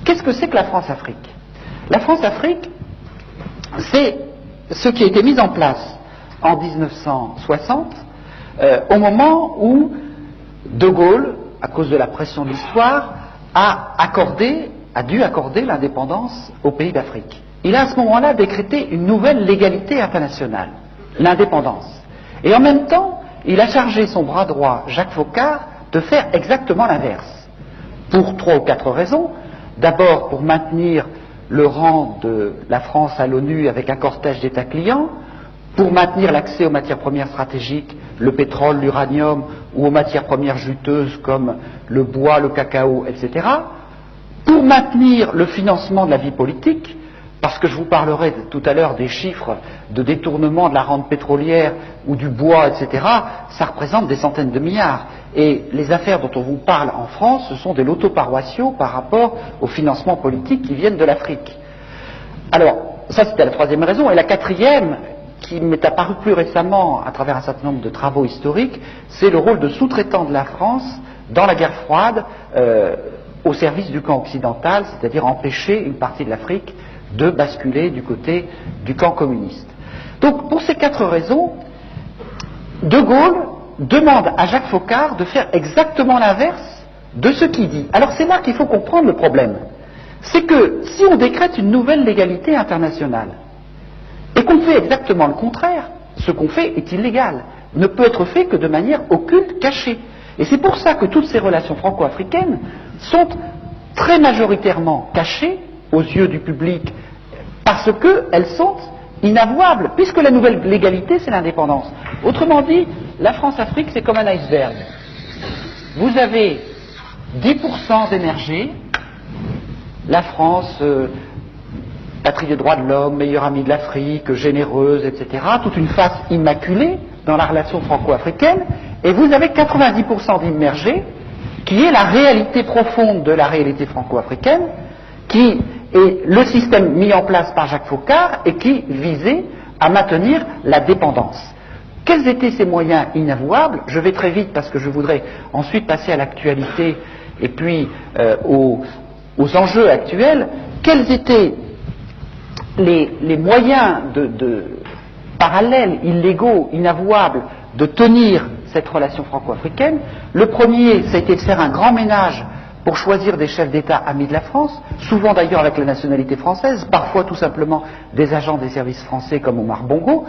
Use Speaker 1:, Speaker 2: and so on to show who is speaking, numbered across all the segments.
Speaker 1: Qu'est-ce que c'est que la France-Afrique? La France-Afrique, c'est ce qui a été mis en place en 1960, au moment où De Gaulle, à cause de la pression de l'histoire, a dû accorder l'indépendance aux pays d'Afrique. Il a à ce moment-là décrété une nouvelle légalité internationale, l'indépendance. Et en même temps, il a chargé son bras droit, Jacques Foccart, de faire exactement l'inverse. Pour 3 ou 4 raisons. D'abord, pour maintenir le rang de la France à l'ONU avec un cortège d'États clients, pour maintenir l'accès aux matières premières stratégiques, le pétrole, l'uranium, ou aux matières premières juteuses comme le bois, le cacao, etc., pour maintenir le financement de la vie politique, parce que je vous parlerai tout à l'heure des chiffres de détournement de la rente pétrolière ou du bois, etc., ça représente des centaines de milliards. Et les affaires dont on vous parle en France, ce sont des lotos paroissiaux par rapport aux financements politiques qui viennent de l'Afrique. Alors, ça c'était la troisième raison. Et la quatrième, qui m'est apparue plus récemment à travers un certain nombre de travaux historiques, c'est le rôle de sous-traitant de la France dans la guerre froide au service du camp occidental, c'est-à-dire empêcher une partie de l'Afrique de basculer du côté du camp communiste. Donc, pour ces 4 raisons, De Gaulle demande à Jacques Foccart de faire exactement l'inverse de ce qu'il dit. Alors, c'est là qu'il faut comprendre le problème. C'est que si on décrète une nouvelle légalité internationale et qu'on fait exactement le contraire, ce qu'on fait est illégal, ne peut être fait que de manière occulte, cachée. Et c'est pour ça que toutes ces relations franco-africaines sont très majoritairement cachées aux yeux du public, parce qu'elles sont inavouables, puisque la nouvelle légalité, c'est l'indépendance. Autrement dit, la France-Afrique, c'est comme un iceberg. Vous avez 10% d'émergés, la France, patrie des droits de l'homme, meilleure amie de l'Afrique, généreuse, etc., toute une face immaculée dans la relation franco-africaine, et vous avez 90% d'immergés, qui est la réalité profonde de la réalité franco-africaine, qui est le système mis en place par Jacques Foccart et qui visait à maintenir la dépendance. Quels étaient ces moyens inavouables? Je vais très vite parce que je voudrais ensuite passer à l'actualité et puis aux enjeux actuels. Quels étaient les moyens parallèles, illégaux, inavouables de tenir cette relation franco-africaine? Le premier, ça a été de faire un grand ménage pour choisir des chefs d'État amis de la France, souvent d'ailleurs avec la nationalité française, parfois tout simplement des agents des services français comme Omar Bongo,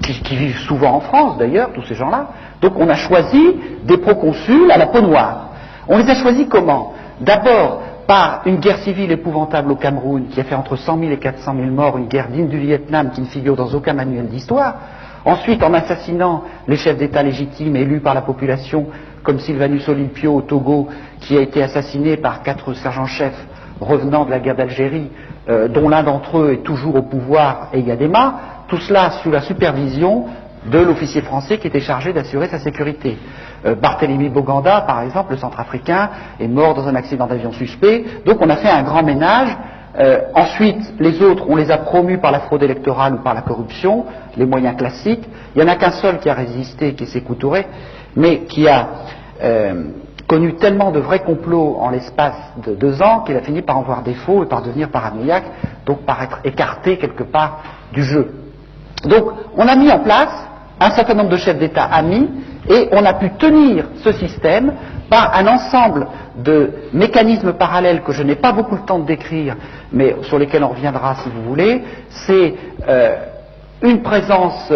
Speaker 1: qui vivent souvent en France d'ailleurs, tous ces gens-là. Donc on a choisi des proconsuls à la peau noire. On les a choisis comment? D'abord par une guerre civile épouvantable au Cameroun, qui a fait entre 100 000 et 400 000 morts, une guerre digne du Vietnam qui ne figure dans aucun manuel d'histoire. Ensuite, en assassinant les chefs d'État légitimes élus par la population, comme Sylvanus Olympio au Togo, qui a été assassiné par 4 sergents-chefs revenant de la guerre d'Algérie, dont l'un d'entre eux est toujours au pouvoir, Eyadema, tout cela sous la supervision de l'officier français qui était chargé d'assurer sa sécurité. Barthélemy Boganda, par exemple, le centrafricain, est mort dans un accident d'avion suspect, donc on a fait un grand ménage. Ensuite, les autres, on les a promus par la fraude électorale ou par la corruption, les moyens classiques. Il n'y en a qu'un seul qui a résisté, qui est Sékou Touré, mais qui a connu tellement de vrais complots en l'espace de 2 ans qu'il a fini par en voir défaut et par devenir paranoïaque, donc par être écarté quelque part du jeu. Donc, on a mis en place un certain nombre de chefs d'État amis et on a pu tenir ce système par un ensemble de mécanismes parallèles que je n'ai pas beaucoup le temps de décrire, mais sur lesquels on reviendra si vous voulez. C'est une présence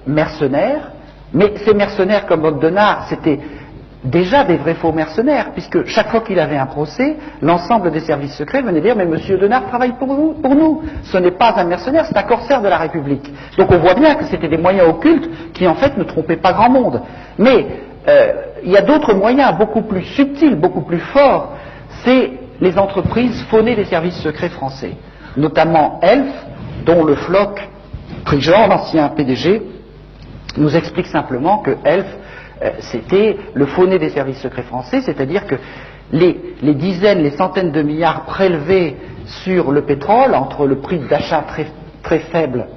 Speaker 1: mercenaire, mais ces mercenaires comme Ogdenard, c'était déjà des vrais faux mercenaires, puisque chaque fois qu'il avait un procès, l'ensemble des services secrets venait dire « Mais monsieur Ogdenard travaille pour nous, ce n'est pas un mercenaire, c'est un corsaire de la République ». Donc on voit bien que c'était des moyens occultes qui en fait ne trompaient pas grand monde. Mais il y a d'autres moyens beaucoup plus subtils, beaucoup plus forts, c'est les entreprises faunées des services secrets français, notamment Elf, dont le Floch Prigent, l'ancien PDG, nous explique simplement que Elf, c'était le fauné des services secrets français, c'est-à-dire que les dizaines, les centaines de milliards prélevés sur le pétrole, entre le prix d'achat très faible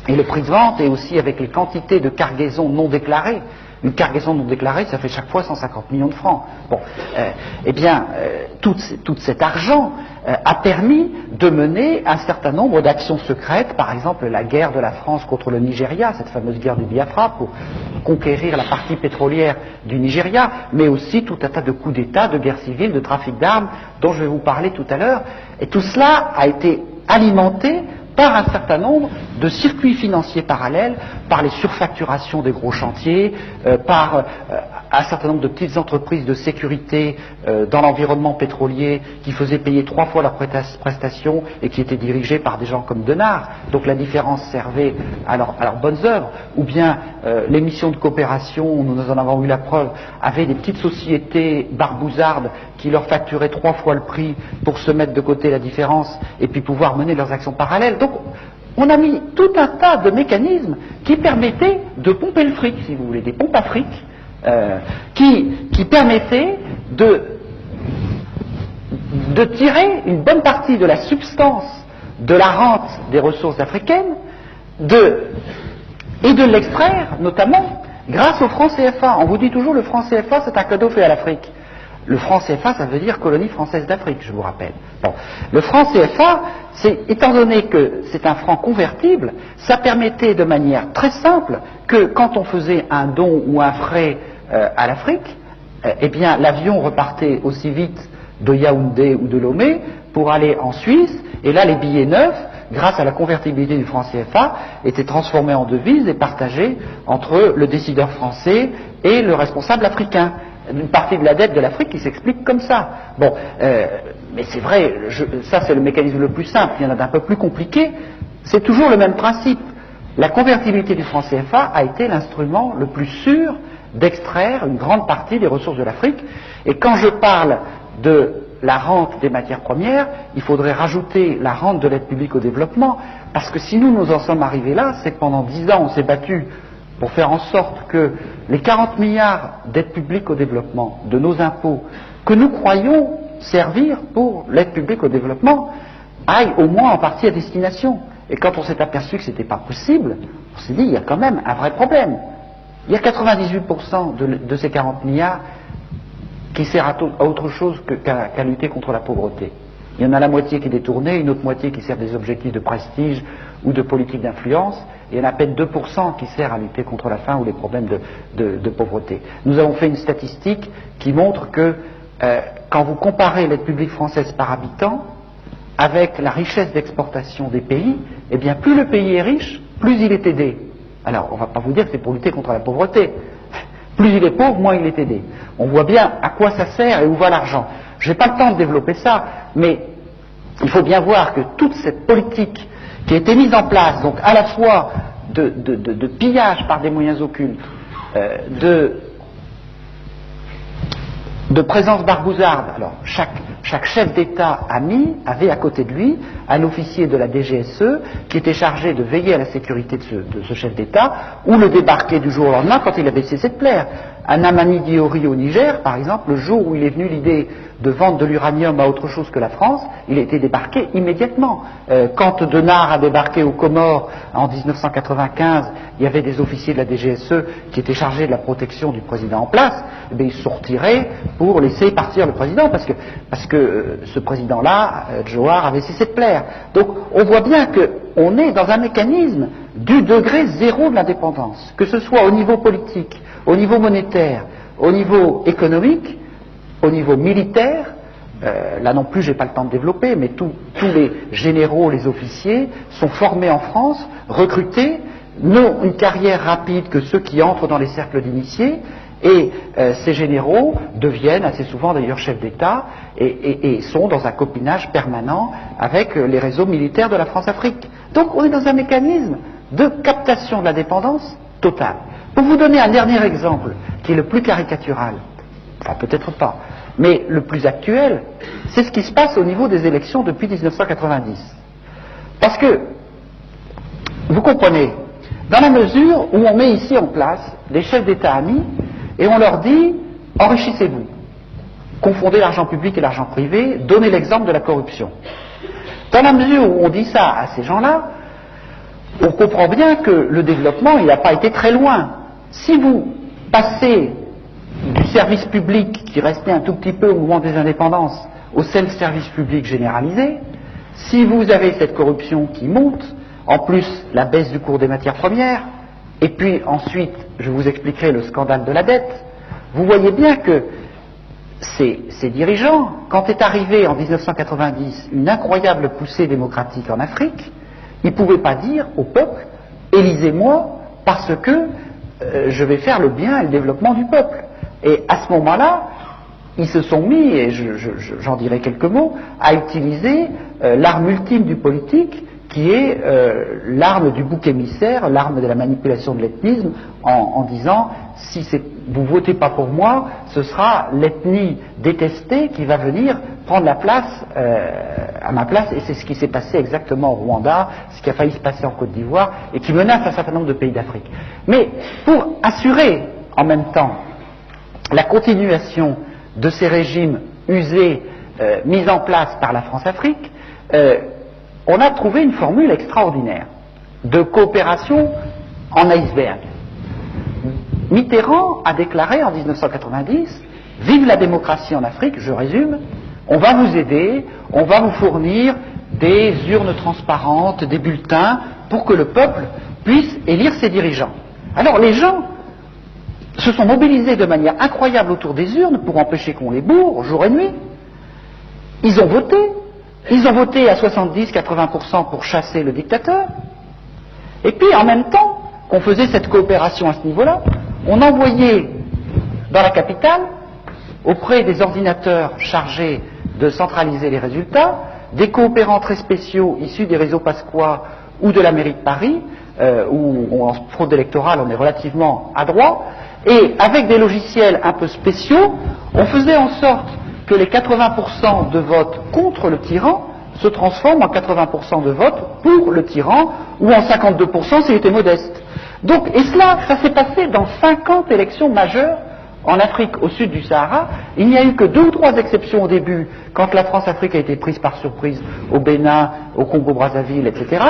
Speaker 1: et le prix de vente, et aussi avec les quantités de cargaisons non déclarées Une cargaison non déclarée, ça fait chaque fois 150 millions de francs. Bon, tout cet argent a permis de mener un certain nombre d'actions secrètes, par exemple la guerre de la France contre le Nigeria, cette fameuse guerre du Biafra, pour conquérir la partie pétrolière du Nigeria, mais aussi tout un tas de coups d'État, de guerres civiles, de trafic d'armes, dont je vais vous parler tout à l'heure. Et tout cela a été alimenté par un certain nombre de circuits financiers parallèles, par les surfacturations des gros chantiers, par un certain nombre de petites entreprises de sécurité dans l'environnement pétrolier qui faisaient payer 3 fois leurs prestations et qui étaient dirigées par des gens comme Denard. Donc la différence servait à leurs bonnes œuvres. Ou bien les missions de coopération, nous en avons eu la preuve, avaient des petites sociétés barbouzardes qui leur facturaient 3 fois le prix pour se mettre de côté la différence et puis pouvoir mener leurs actions parallèles. Donc on a mis tout un tas de mécanismes qui permettaient de pomper le fric, si vous voulez, des pompes à fric, qui permettaient de tirer une bonne partie de la substance de la rente des ressources africaines et de l'extraire, notamment grâce au franc CFA. On vous dit toujours le franc CFA, c'est un cadeau fait à l'Afrique. Le franc CFA, ça veut dire colonie française d'Afrique, je vous rappelle. Bon. Le franc CFA, étant donné que c'est un franc convertible, ça permettait de manière très simple que quand on faisait un don ou un frais à l'Afrique, eh bien l'avion repartait aussi vite de Yaoundé ou de Lomé pour aller en Suisse, et là les billets neufs, grâce à la convertibilité du franc CFA, étaient transformés en devises et partagés entre le décideur français et le responsable africain. Une partie de la dette de l'Afrique qui s'explique comme ça. Bon, mais c'est vrai, ça c'est le mécanisme le plus simple, il y en a d'un peu plus compliqué, c'est toujours le même principe. La convertibilité du franc CFA a été l'instrument le plus sûr d'extraire une grande partie des ressources de l'Afrique, et quand je parle de la rente des matières premières, il faudrait rajouter la rente de l'aide publique au développement, parce que si nous en sommes arrivés là, c'est que pendant 10 ans on s'est battu pour faire en sorte que les 40 milliards d'aide publique au développement de nos impôts, que nous croyons servir pour l'aide publique au développement, aillent au moins en partie à destination. Et quand on s'est aperçu que ce n'était pas possible, on s'est dit, il y a quand même un vrai problème. Il y a 98% de ces 40 milliards qui sert à autre chose qu'à lutter contre la pauvreté. Il y en a la moitié qui est détournée, une autre moitié qui sert des objectifs de prestige ou de politique d'influence, et il y en a à peine 2% qui sert à lutter contre la faim ou les problèmes de pauvreté. Nous avons fait une statistique qui montre que quand vous comparez l'aide publique française par habitant avec la richesse d'exportation des pays, eh bien plus le pays est riche, plus il est aidé. Alors on ne va pas vous dire que c'est pour lutter contre la pauvreté. Plus il est pauvre, moins il est aidé. On voit bien à quoi ça sert et où va l'argent. Je n'ai pas le temps de développer ça, mais il faut bien voir que toute cette politique qui a été mise en place, donc à la fois de pillage par des moyens occultes, de présence barbouzarde. Alors chaque chef d'État avait à côté de lui un officier de la DGSE qui était chargé de veiller à la sécurité de ce chef d'État, ou le débarquer du jour au lendemain quand il avait cessé de plaire. Un Amani Diori au Niger, par exemple, le jour où il est venu l'idée de vendre de l'uranium à autre chose que la France, il a été débarqué immédiatement. Quand Denard a débarqué aux Comores en 1995, il y avait des officiers de la DGSE qui étaient chargés de la protection du président en place, eh bien, ils se sont retirés pour laisser partir le président, parce que ce président-là, Johar, avait cessé de plaire. Donc on voit bien qu'on est dans un mécanisme du degré zéro de l'indépendance, que ce soit au niveau politique, au niveau monétaire, au niveau économique, au niveau militaire. Là non plus, j'ai pas le temps de développer, mais tous les généraux, les officiers sont formés en France, recrutés, n'ont une carrière rapide que ceux qui entrent dans les cercles d'initiés, et ces généraux deviennent assez souvent d'ailleurs chefs d'État et sont dans un copinage permanent avec les réseaux militaires de la France-Afrique. Donc on est dans un mécanisme de captation de la dépendance totale. Pour vous donner un dernier exemple, qui est le plus caricatural, enfin peut-être pas, mais le plus actuel, c'est ce qui se passe au niveau des élections depuis 1990. Parce que, vous comprenez, dans la mesure où on met ici en place des chefs d'État amis, et on leur dit, enrichissez-vous, confondez l'argent public et l'argent privé, donnez l'exemple de la corruption. Dans la mesure où on dit ça à ces gens-là, on comprend bien que le développement, il n'a pas été très loin. Si vous passer du service public qui restait un tout petit peu au moment des indépendances au self-service public généralisé, si vous avez cette corruption qui monte, en plus la baisse du cours des matières premières, et puis ensuite je vous expliquerai le scandale de la dette, vous voyez bien que ces dirigeants, quand est arrivée en 1990 une incroyable poussée démocratique en Afrique, ils ne pouvaient pas dire au peuple « élisez-moi parce que je vais faire le bien et le développement du peuple ». Et à ce moment-là, ils se sont mis, et j'en dirai quelques mots, à utiliser l'arme ultime du politique, qui est l'arme du bouc émissaire, l'arme de la manipulation de l'ethnisme, en disant si vous votez pas pour moi, ce sera l'ethnie détestée qui va venir prendre la place à ma place, et c'est ce qui s'est passé exactement au Rwanda, ce qui a failli se passer en Côte d'Ivoire, et qui menace un certain nombre de pays d'Afrique. Mais pour assurer en même temps la continuation de ces régimes usés, mis en place par la France-Afrique, on a trouvé une formule extraordinaire de coopération en iceberg. Mitterrand a déclaré en 1990 « Vive la démocratie en Afrique », je résume, on va vous aider, on va vous fournir des urnes transparentes, des bulletins, pour que le peuple puisse élire ses dirigeants. Alors les gens se sont mobilisés de manière incroyable autour des urnes pour empêcher qu'on les bourre jour et nuit. Ils ont voté à 70-80% pour chasser le dictateur. Et puis en même temps qu'on faisait cette coopération à ce niveau-là, on envoyait dans la capitale, auprès des ordinateurs chargés de centraliser les résultats, des coopérants très spéciaux issus des réseaux Pasqua ou de la mairie de Paris, où en fraude électorale on est relativement adroit, et avec des logiciels un peu spéciaux, on faisait en sorte que les 80% de votes contre le tyran se transforment en 80% de votes pour le tyran, ou en 52% s'il était modeste. Donc, et cela, ça s'est passé dans 50 élections majeures en Afrique au sud du Sahara. Il n'y a eu que 2 ou 3 exceptions au début, quand la France-Afrique a été prise par surprise au Bénin, au Congo-Brazzaville, etc.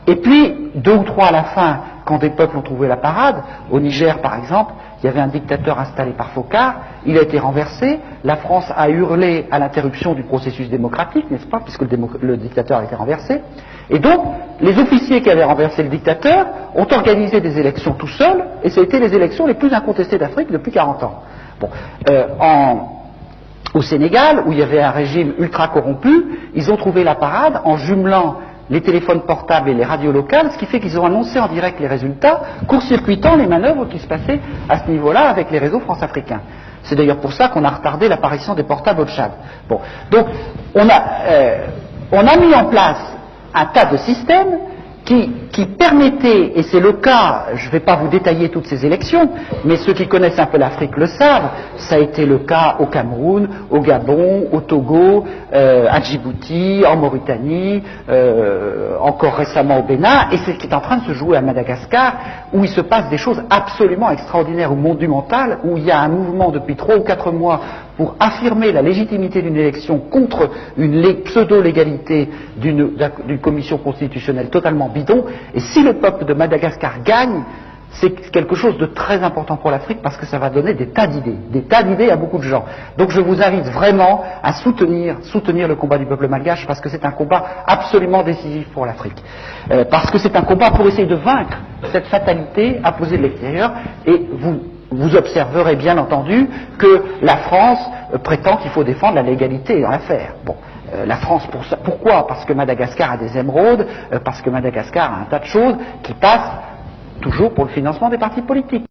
Speaker 1: Et puis 2 ou 3 à la fin, quand des peuples ont trouvé la parade. Au Niger, par exemple, il y avait un dictateur installé par Focard, il a été renversé, la France a hurlé à l'interruption du processus démocratique, n'est-ce pas, puisque le dictateur a été renversé. Et donc, les officiers qui avaient renversé le dictateur ont organisé des élections tout seuls, et ça a été les élections les plus incontestées d'Afrique depuis 40 ans. Bon, au Sénégal, où il y avait un régime ultra corrompu, ils ont trouvé la parade en jumelant les téléphones portables et les radios locales, ce qui fait qu'ils ont annoncé en direct les résultats, court-circuitant les manœuvres qui se passaient à ce niveau-là avec les réseaux france-africains. C'est d'ailleurs pour ça qu'on a retardé l'apparition des portables au Tchad. Bon, donc on a mis en place un tas de systèmes qui permettaient, et c'est le cas, je ne vais pas vous détailler toutes ces élections, mais ceux qui connaissent un peu l'Afrique le savent, ça a été le cas au Cameroun, au Gabon, au Togo, à Djibouti, en Mauritanie, encore récemment au Bénin, et c'est ce qui est en train de se jouer à Madagascar, où il se passe des choses absolument extraordinaires ou monumentales, où il y a un mouvement depuis 3 ou 4 mois pour affirmer la légitimité d'une élection contre une pseudo-légalité d'une commission constitutionnelle totalement bidon, et si le peuple de Madagascar gagne, c'est quelque chose de très important pour l'Afrique parce que ça va donner des tas d'idées à beaucoup de gens. Donc je vous invite vraiment à soutenir le combat du peuple malgache parce que c'est un combat absolument décisif pour l'Afrique. Parce que c'est un combat pour essayer de vaincre cette fatalité imposée de l'extérieur, et vous observerez bien entendu que la France prétend qu'il faut défendre la légalité dans l'affaire. Bon, la France, pourquoi? Parce que Madagascar a des émeraudes, parce que Madagascar a un tas de choses qui passent toujours pour le financement des partis politiques.